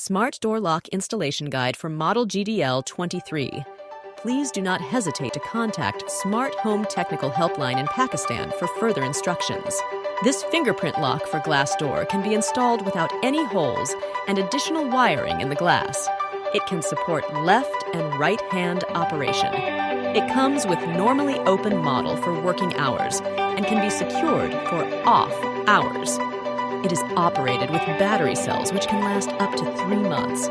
Smart Door Lock Installation Guide for Model GDL23. Please do not hesitate to contact Smart Home Technical Helpline in Pakistan for further instructions. This fingerprint lock for glass door can be installed without any holes and additional wiring in the glass. It can support left and right hand operation. It comes with normally open model for working hours and can be secured for off hours. It is operated with battery cells which can last up to 3 months.